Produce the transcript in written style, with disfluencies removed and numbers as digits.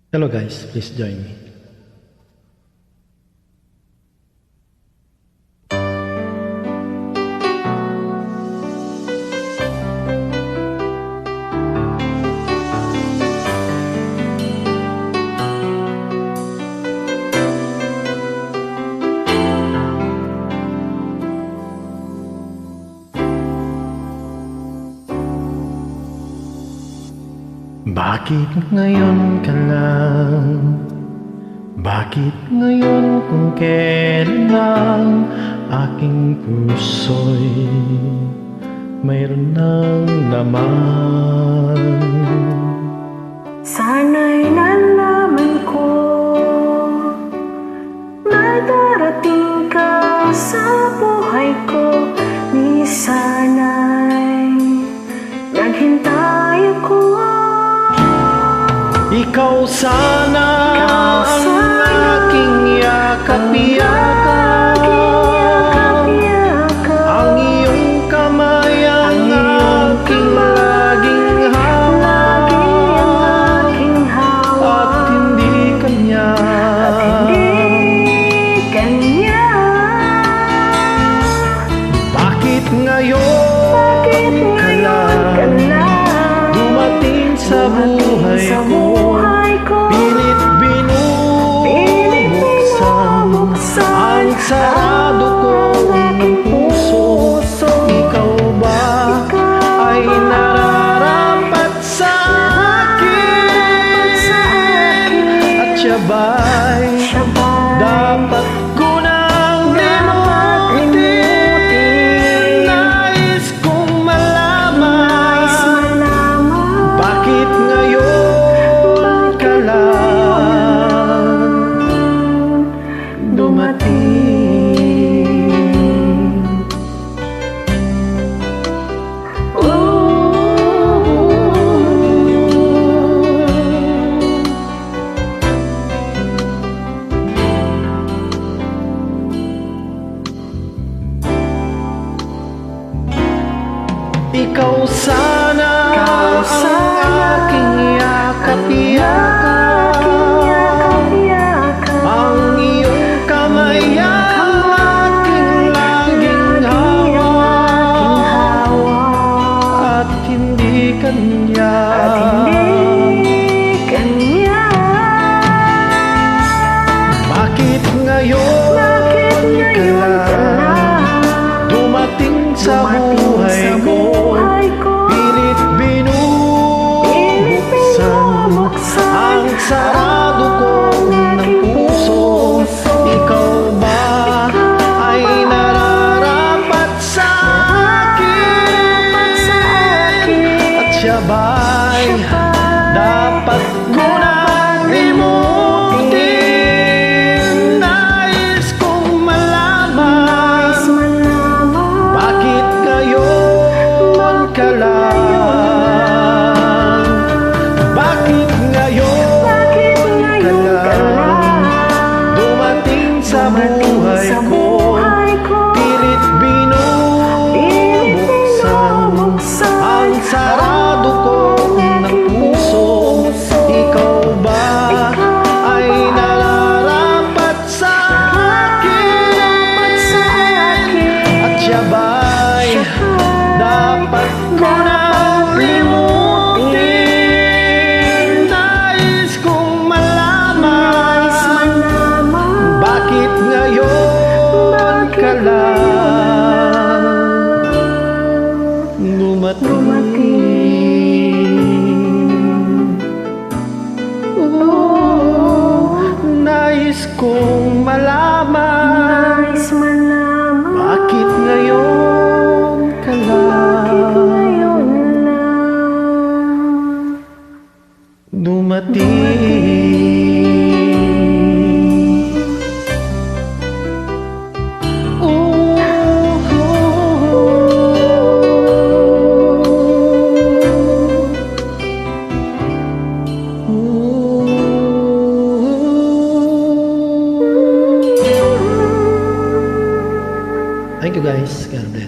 Hello guys, please join me. Bakit ngayon ka lang? Bakit ngayon kung kailan lang aking puso'y mayroon ng laman? Sana'y nalaman ko na darating ka sa buhay ko. Ni sana'y naghintay ako. Ikaw sana ang aking yakap-yakap, ang iyong kamay ang aking laging hawak, at hindi kanya. Bakit ngayon ka lang dumating sa buhay ko? Pilit binubuksan ang sarado ko ng puso. Ikaw ba ay nararapat sa akin? At siya ba'y dapat ko nang limutin? Nais kong malaman, bakit ngayon ka lang dumating? Ikaw sana ang aking yakap-yakap, ang iyong kamay ang aking laging hawak, at hindi kanya. Bakit ngayon ka lang dumating sa buhay ko? Pilit binubuksan ang sarado ko ng puso. Ikaw ba ay nararapat sa akin? At siya ba'y dapat ko nang limutin? Nais kong malaman, bakit ngayon ka lang? Bakit ngayon ka lang dumating sa buhay ko? Pilit binubuksan ang sarado ko ng puso. Ikaw ba ay nararapat sa akin? At siya ba'y dapat ko nang limutin? Nais kong malaman, bakit ngayon ka lang dumating? Nais kong malaman, bakit ngayon ka lang dumating? Thank you guys. God bless.